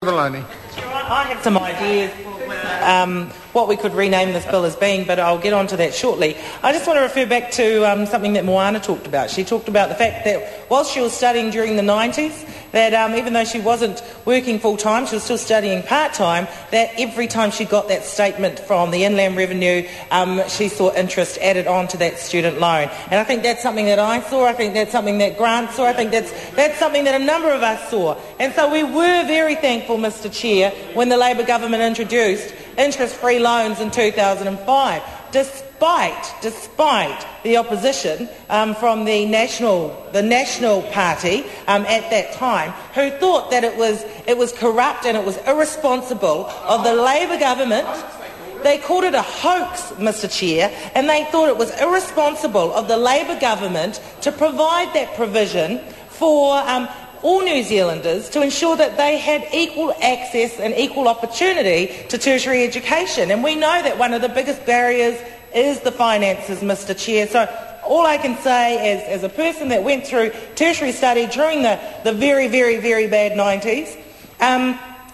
I have some ideas what we could rename this bill as being, but I'll get on to that shortly. I just want to refer back to something that Moana talked about. She talked about the fact that whilst she was studying during the 90s, that even though she wasn't working full-time, she was still studying part-time, that every time she got that statement from the Inland Revenue, she saw interest added on to that student loan. And I think that's something that I saw, I think that's something that Grant saw, I think that's something that a number of us saw. And so we were very thankful, Mr Chair, when the Labor government introduced interest-free loans in 2005, despite the opposition from the National Party at that time, who thought that it was corrupt and it was irresponsible of the Labor government. They called it a hoax, Mr Chair, and they thought it was irresponsible of the Labor government to provide that provision for all New Zealanders to ensure that they had equal access and equal opportunity to tertiary education. And we know that one of the biggest barriers is the finances, Mr Chair. So all I can say as a person that went through tertiary study during the very, very, very bad 90s,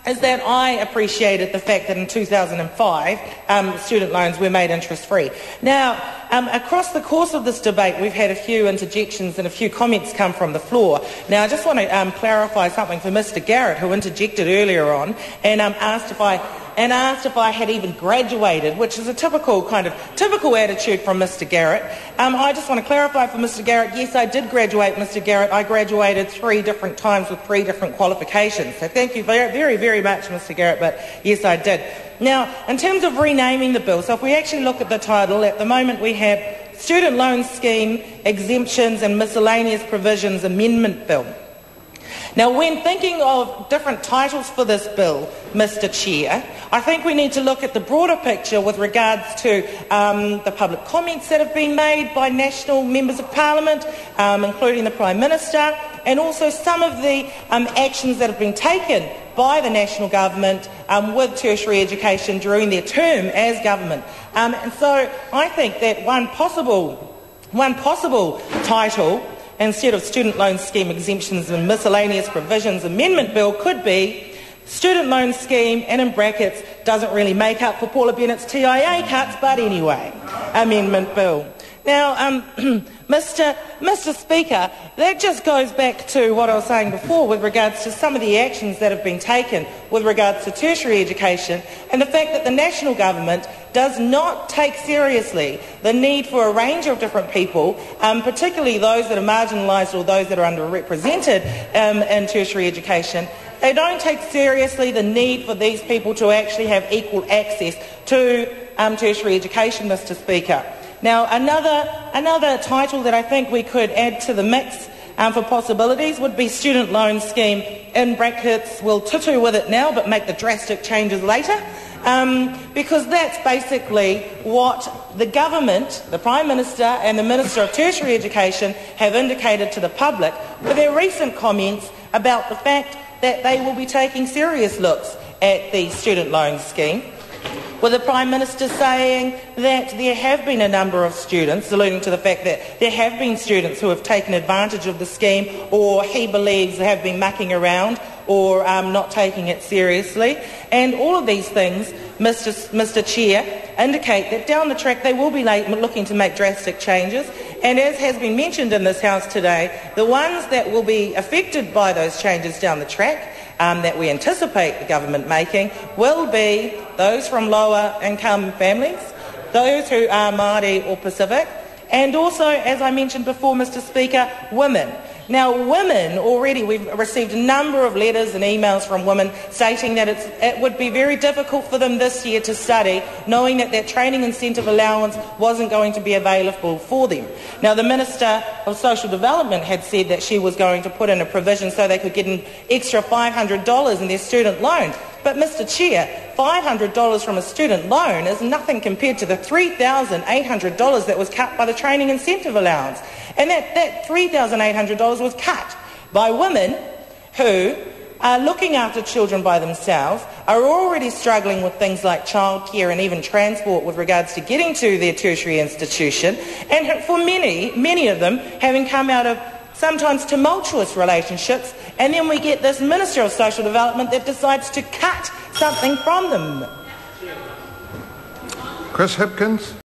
is that I appreciated the fact that in 2005 student loans were made interest-free. Now, across the course of this debate, we've had a few interjections and a few comments come from the floor. Now, I just want to clarify something for Mr Garrett, who interjected earlier on and asked if I had even graduated, which is a typical attitude from Mr Garrett. I just want to clarify for Mr Garrett, yes, I did graduate, Mr Garrett. I graduated 3 different times with 3 different qualifications. So thank you very, very, very much, Mr Garrett, but yes, I did. Now, in terms of renaming the bill, so if we actually look at the title, at the moment we have Student Loan Scheme, Exemptions and Miscellaneous Provisions Amendment Bill. Now, when thinking of different titles for this bill, Mr Chair, I think we need to look at the broader picture with regards to the public comments that have been made by national members of parliament, including the Prime Minister, and also some of the actions that have been taken by the national government with tertiary education during their term as government. And so I think that one possible title, instead of Student Loan Scheme Exemptions and Miscellaneous Provisions Amendment Bill, could be Student Loan Scheme, and in brackets, doesn't really make up for Paula Bennett's TIA cuts, but anyway, Amendment Bill. Now, Mr Speaker, that just goes back to what I was saying before with regards to some of the actions that have been taken with regards to tertiary education, and the fact that the national government does not take seriously the need for a range of different people, particularly those that are marginalised or those that are underrepresented in tertiary education. They don't take seriously the need for these people to actually have equal access to tertiary education, Mr Speaker. Now, another title that I think we could add to the mix for possibilities would be Student Loan Scheme, in brackets, we'll tutu with it now but make the drastic changes later, because that's basically what the government, the Prime Minister and the Minister of Tertiary Education have indicated to the public with their recent comments about the fact that they will be taking serious looks at the student loan scheme, with the Prime Minister saying that there have been a number of students, alluding to the fact that there have been students who have taken advantage of the scheme, or he believes have been mucking around or not taking it seriously. And all of these things, Mr Chair, indicate that down the track they will be looking to make drastic changes. And as has been mentioned in this House today, the ones that will be affected by those changes down the track that we anticipate the government making will be those from lower income families, those who are Māori or Pacific, and also, as I mentioned before, Mr Speaker, women. Now, women already, we've received a number of letters and emails from women stating that it would be very difficult for them this year to study, knowing that their training incentive allowance wasn't going to be available for them. Now, the Minister of Social Development had said that she was going to put in a provision so they could get an extra $500 in their student loan. But, Mr Chair, $500 from a student loan is nothing compared to the $3,800 that was cut by the training incentive allowance. And that $3,800 was cut by women who are looking after children by themselves, are already struggling with things like childcare and even transport with regards to getting to their tertiary institution, and for many of them having come out of sometimes tumultuous relationships And then we get this Minister of Social Development that decides to cut something from them. Chris Hipkins.